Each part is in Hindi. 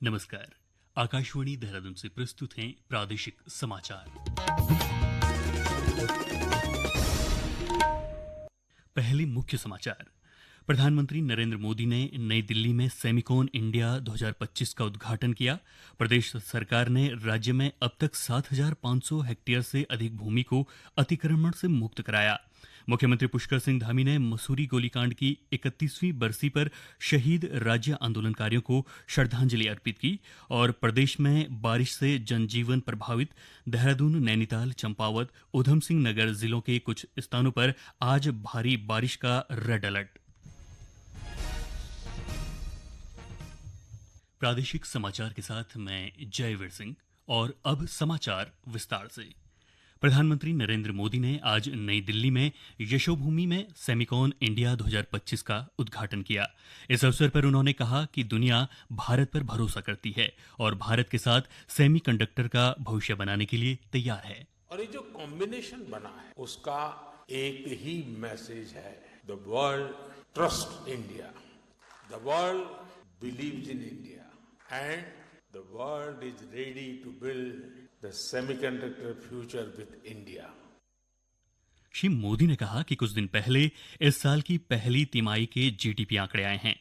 नमस्कार। आकाशवाणी देहरादून से प्रस्तुत हैं प्रादेशिक समाचार। पहले मुख्य समाचार। प्रधानमंत्री नरेंद्र मोदी ने नई दिल्ली में सेमिकॉन इंडिया 2025 का उद्घाटन किया। प्रदेश सरकार ने राज्य में अब तक 7,500 हेक्टेयर से अधिक भूमि को अतिक्रमण से मुक्त कराया। मुख्यमंत्री पुष्कर सिंह धामी ने मसूरी गोलीकांड की 31वीं बरसी पर शहीद राज्य आंदोलनकारियों को श्रद्धांजलि अर्पित की। और प्रदेश में बारिश से जनजीवन प्रभावित, देहरादून, नैनीताल, चंपावत, ऊधम सिंह नगर जिलों के कुछ स्थानों पर आज भारी बारिश का रेड अलर्ट। प्रादेशिक समाचार के साथ मैं जयवीर सिंह। और अब समाचार विस्तार से। प्रधानमंत्री नरेंद्र मोदी ने आज नई दिल्ली में यशोभूमि में सेमिकॉन इंडिया 2025 का उद्घाटन किया। इस अवसर पर उन्होंने कहा कि दुनिया भारत पर भरोसा करती है और भारत के साथ सेमीकंडक्टर का भविष्य बनाने के लिए तैयार है। और ये जो कॉम्बिनेशन बना है उसका एक ही मैसेज है, the world trust India, the world believes in India and the world is ready to build the semiconductor future with India। Shri Modi ने कहा कि कुछ दिन पहले इस साल की पहली तिमाही के जीडीपी आंकड़े आए हैं।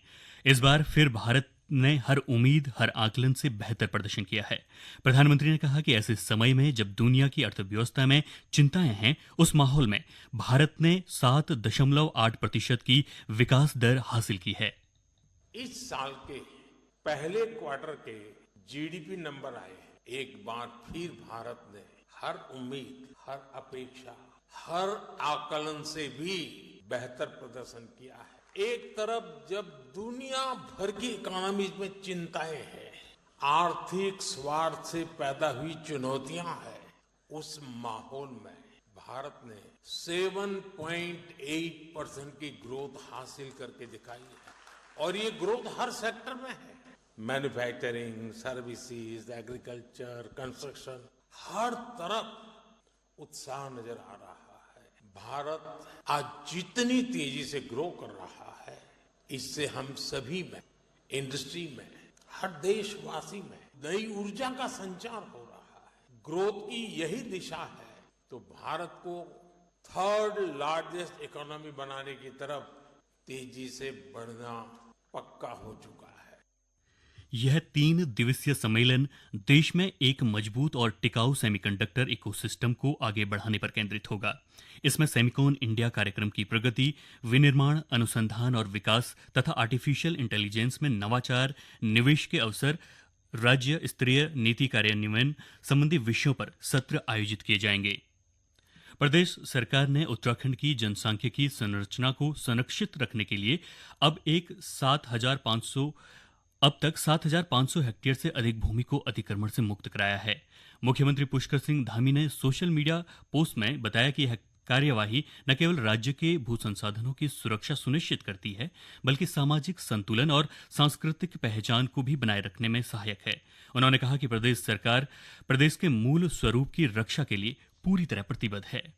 इस बार फिर भारत ने हर उम्मीद, हर आकलन से बेहतर प्रदर्शन किया है। प्रधानमंत्री ने कहा कि ऐसे समय में जब दुनिया की अर्थव्यवस्था में चिंताएं हैं, उस माहौल में भारत ने 7.8% की विकास दर हासिल की है। इस साल के पहले क्वार्टर के जीडीपी नंबर आए हैं। एक बार फिर भारत ने हर उम्मीद, हर अपेक्षा, हर आकलन से भी बेहतर प्रदर्शन किया है। एक तरफ जब दुनिया भर की इकोनॉमीज में चिंताएं हैं, आर्थिक स्वार्थ से पैदा हुई चुनौतियां हैं, उस माहौल में भारत ने 7.8% की ग्रोथ हासिल करके दिखाई है। और ये ग्रोथ हर सेक्टर में है, मैन्युफैक्चरिंग, सर्विसेज, एग्रीकल्चर, कंस्ट्रक्शन, हर तरफ उत्साह नजर आ रहा है। भारत आज जितनी तेजी से ग्रो कर रहा है, इससे हम सभी में, इंडस्ट्री में, हर देशवासी में नई ऊर्जा का संचार हो रहा है। ग्रोथ की यही दिशा है तो भारत को थर्ड लार्जेस्ट इकोनॉमी बनाने की तरफ तेजी से बढ़ना पक्का हो चुका है। यह 3 दिवसीय सम्मेलन देश में एक मजबूत और टिकाऊ सेमीकंडक्टर इकोसिस्टम को आगे बढ़ाने पर केंद्रित होगा। इसमें सेमिकॉन इंडिया कार्यक्रम की प्रगति, विनिर्माण, अनुसंधान और विकास तथा आर्टिफिशियल इंटेलिजेंस में नवाचार, निवेश के अवसर, राज्य स्तरीय नीति कार्यान्वयन संबंधी विषयों पर सत्र आयोजित किए जाएंगे। प्रदेश सरकार ने उत्तराखंड की जनसांख्यिकी संरचना को संरक्षित रखने के लिए अब तक 7,500 हेक्टेयर से अधिक भूमि को अतिक्रमण से मुक्त कराया है। मुख्यमंत्री पुष्कर सिंह धामी ने सोशल मीडिया पोस्ट में बताया कि यह कार्यवाही न केवल राज्य के भू संसाधनों की सुरक्षा सुनिश्चित करती है, बल्कि सामाजिक संतुलन और सांस्कृतिक पहचान को भी बनाए रखने में सहायक है। उन्होंने कहा कि प्रदेश सरकार प्रदेश के मूल स्वरूप की रक्षा के लिए पूरी तरह प्रतिबद्ध है।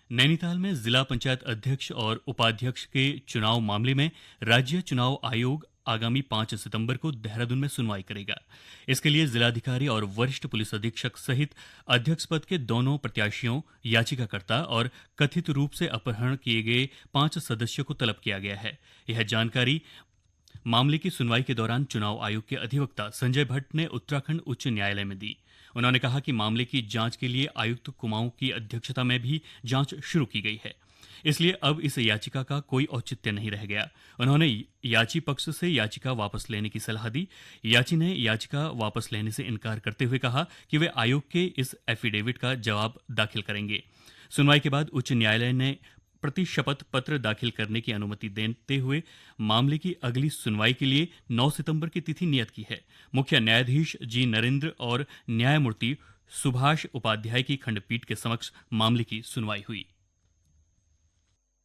नैनीताल में जिला पंचायत अध्यक्ष और उपाध्यक्ष के चुनाव मामले में राज्य चुनाव आयोग आगामी 5 सितंबर को देहरादून में सुनवाई करेगा। इसके लिए जिलाधिकारी और वरिष्ठ पुलिस अधीक्षक सहित अध्यक्ष पद के दोनों प्रत्याशियों, याचिकाकर्ता और कथित रूप से अपहरण किए गए 5 सदस्यों को तलब किया गया है। यह जानकारी मामले की सुनवाई के दौरान चुनाव आयोग के अधिवक्ता संजय भट्ट ने उत्तराखंड उच्च न्यायालय में दी। उन्होंने कहा कि मामले की जांच के लिए आयुक्त कुमाऊं की अध्यक्षता में भी जांच शुरू की गई है, इसलिए अब इस याचिका का औचित्य औचित्य नहीं रह गया। उन्होंने याची पक्ष से याचिका वापस लेने की सलाह दी। याची ने याचिका वापस लेने से इनकार करते हुए कहा कि वे आयोग के इस एफिडेविट का जवाब दाखिल करेंगे। सुनवाई के बाद उच्च न्यायालय ने प्रति शपथ पत्र दाखिल करने की अनुमति देते हुए मामले की अगली सुनवाई के लिए 9 सितंबर की तिथि नियत की है। मुख्य न्यायाधीश जी नरेंद्र और न्यायमूर्ति सुभाष उपाध्याय की खंडपीठ के समक्ष मामले की सुनवाई हुई।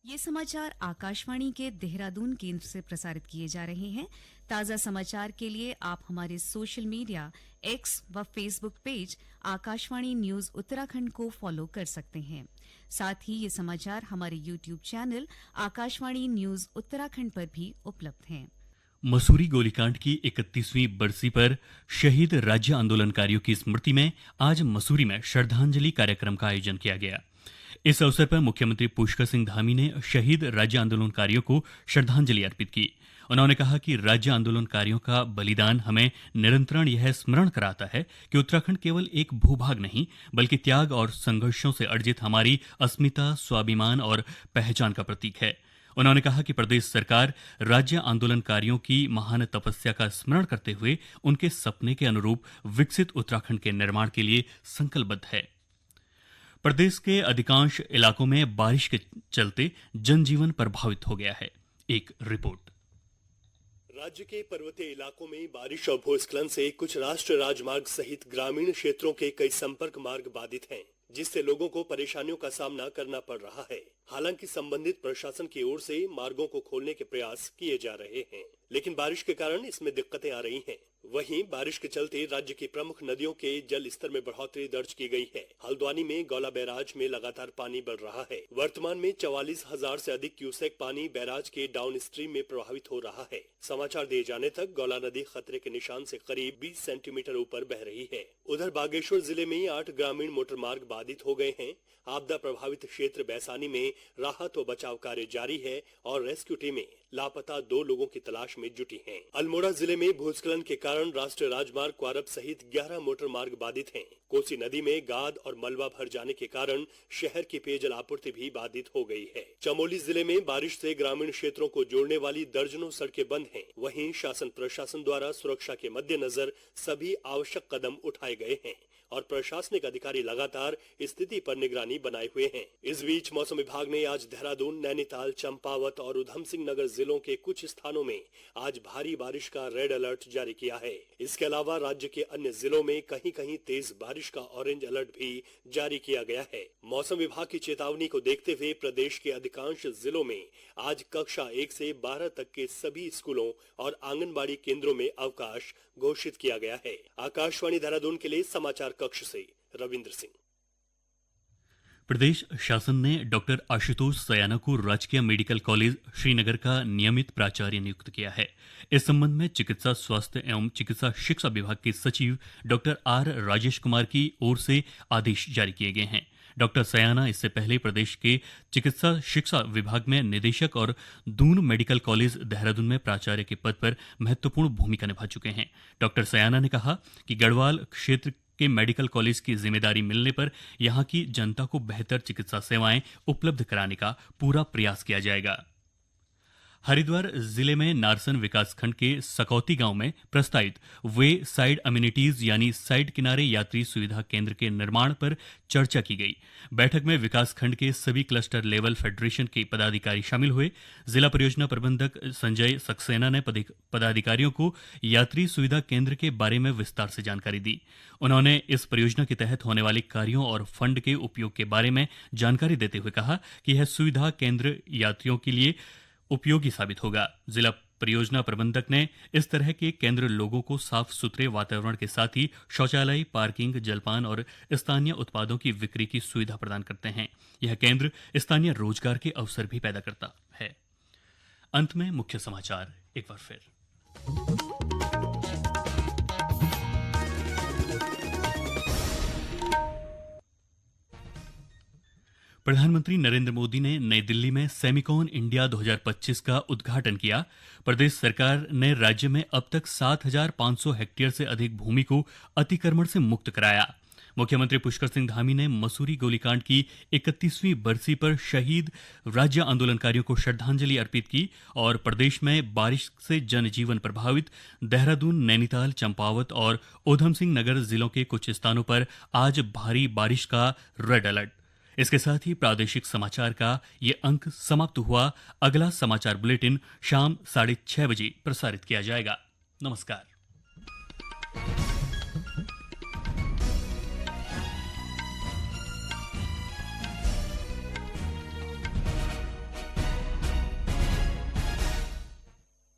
ये समाचार आकाशवाणी के देहरादून केंद्र से प्रसारित किए जा रहे हैं। ताज़ा समाचार के लिए आप हमारे सोशल मीडिया एक्स व Facebook page Akashvani news Uttarakhand को फॉलो कर सकते हैं। साथ ही ये समाचार हमारे YouTube channel Akashvani news Uttarakhand पर भी उपलब्ध हैं। मसूरी गोलीकांड की 31वीं बरसी पर शहीद राज्य आंदोलनकारियों की स्मृति में आज मसूरी में श्रद्धांजलि कार्यक्रम का आयोजन किया गया। इस अवसर पर मुख्यमंत्री पुष्कर सिंह धामी ने शहीद राज्य आंदोलनकारियों को श्रद्धांजलि अर्पित की। उन्होंने कहा कि राज्य आंदोलनकारियों का बलिदान हमें निरंतर यह स्मरण कराता है कि उत्तराखंड केवल एक भूभाग नहीं बल्कि त्याग और संघर्षों से अर्जित हमारी अस्मिता, स्वाभिमान और पहचान का प्रतीक है। उन्होंने कहा कि प्रदेश सरकार राज्य आंदोलनकारियों की महान तपस्या का स्मरण करते हुए उनके सपने के अनुरूप विकसित उत्तराखंड के निर्माण के लिए संकल्पबद्ध है। प्रदेश के अधिकांश इलाकों में बारिश के चलते जनजीवन प्रभावित हो गया है। एक रिपोर्ट। राज्य के पर्वतीय इलाकों में बारिश और भूस्खलन से कुछ राष्ट्रीय राजमार्ग सहित ग्रामीण क्षेत्रों के कई संपर्क मार्ग बाधित हैं, जिससे लोगों को परेशानियों का सामना करना पड़ रहा है। हालांकि संबंधित प्रशासन की ओर से मार्गों को खोलने के प्रयास किए जा रहे हैं, लेकिन बारिश के कारण इसमें दिक्कतें आ रही हैं। वहीं बारिश के चलते राज्य की प्रमुख नदियों के जल स्तर में बढ़ोतरी दर्ज की गई है। हल्द्वानी में गौला बैराज में लगातार पानी बढ़ रहा है। वर्तमान में 44,000 से अधिक क्यूसेक पानी बैराज के डाउन स्ट्रीम में प्रभावित हो रहा है। समाचार दिए जाने तक गौला नदी खतरे के निशान से करीब 20 सेंटीमीटर ऊपर बह रही है। उधर बागेश्वर जिले में 8 ग्रामीण मोटर मार्ग बाधित हो गए हैं। आपदा प्रभावित क्षेत्र बैसानी में राहत व बचाव कार्य जारी है और रेस्क्यू टीमें लापता 2 लोगों की तलाश में जुटी हैं। अल्मोड़ा जिले में भूस्खलन के कारण राष्ट्रीय राजमार्ग क्वारब सहित 11 मोटर मार्ग बाधित हैं। कोसी नदी में गाद और मलबा भर जाने के कारण शहर की पेयजल आपूर्ति भी बाधित हो गई है। चमोली जिले में बारिश से ग्रामीण क्षेत्रों को जोड़ने वाली दर्जनों सड़कें बंद हैं। वहीं शासन प्रशासन द्वारा सुरक्षा के मद्देनजर सभी आवश्यक कदम उठाए गए हैं और प्रशासनिक अधिकारी लगातार स्थिति पर निगरानी बनाए हुए हैं। इस बीच मौसम विभाग ने आज देहरादून, नैनीताल, चंपावत और उधम सिंह नगर जिलों के कुछ स्थानों में आज भारी बारिश का रेड अलर्ट जारी किया है। इसके अलावा राज्य के अन्य जिलों में कहीं कहीं तेज बारिश का ऑरेंज अलर्ट भी जारी किया गया है। मौसम विभाग की चेतावनी को देखते हुए प्रदेश के अधिकांश जिलों में आज कक्षा 1 से 12 तक के सभी स्कूलों और आंगनबाड़ी केंद्रों में अवकाश घोषित किया गया है। आकाशवाणी देहरादून के लिए समाचार कक्ष से रविंद्र सिंह। प्रदेश शासन ने डॉक्टर आशुतोष सयाना को राजकीय मेडिकल कॉलेज श्रीनगर का नियमित प्राचार्य नियुक्त किया है। इस संबंध में चिकित्सा स्वास्थ्य एवं चिकित्सा शिक्षा विभाग के सचिव डॉक्टर आर राजेश कुमार की ओर से आदेश जारी किए गए हैं। डॉक्टर सयाना इससे पहले प्रदेश के चिकित्सा शिक्षा विभाग में निदेशक और दून मेडिकल कॉलेज देहरादून में प्राचार्य के पद पर महत्वपूर्ण भूमिका निभा चुके हैं। डॉक्टर सयाना ने कहा कि गढ़वाल क्षेत्र के मेडिकल कॉलेज की जिम्मेदारी मिलने पर यहां की जनता को बेहतर चिकित्सा सेवाएं उपलब्ध कराने का पूरा प्रयास किया जाएगा। हरिद्वार जिले में नारसन विकासखंड के सकौती गांव में प्रस्तावित वे साइड अम्यूनिटीज यानी साइड किनारे यात्री सुविधा केंद्र के निर्माण पर चर्चा की गई। बैठक में विकासखंड के सभी क्लस्टर लेवल फेडरेशन के पदाधिकारी शामिल हुए। जिला परियोजना प्रबंधक संजय सक्सेना ने पदाधिकारियों को यात्री सुविधा केंद्र के बारे में विस्तार से जानकारी दी। उन्होंने इस परियोजना के तहत होने वाले कार्यों और फंड के उपयोग के बारे में जानकारी देते हुए कहा कि यह सुविधा केंद्र यात्रियों के लिए उपयोगी साबित होगा। जिला परियोजना प्रबंधक ने इस तरह के केंद्र लोगों को साफ सुथरे वातावरण के साथ ही शौचालय, पार्किंग, जलपान और स्थानीय उत्पादों की बिक्री की सुविधा प्रदान करते हैं। यह केंद्र स्थानीय रोजगार के अवसर भी पैदा करता है। अंत में मुख्य समाचार एक बार फिर। प्रधानमंत्री नरेंद्र मोदी ने नई दिल्ली में सेमिकॉन इंडिया 2025 का उद्घाटन किया। प्रदेश सरकार ने राज्य में अब तक 7,500 हेक्टेयर से अधिक भूमि को अतिक्रमण से मुक्त कराया। मुख्यमंत्री पुष्कर सिंह धामी ने मसूरी गोलीकांड की 31वीं बरसी पर शहीद राज्य आंदोलनकारियों को श्रद्धांजलि अर्पित की और प्रदेश में बारिश से जनजीवन प्रभावित देहरादून, नैनीताल, चंपावत और उधम सिंह नगर जिलों के कुछ स्थानों पर आज भारी बारिश का रेड अलर्ट। इसके साथ ही प्रादेशिक समाचार का ये अंक समाप्त हुआ। अगला समाचार बुलेटिन शाम 6:30 बजे प्रसारित किया जाएगा। नमस्कार।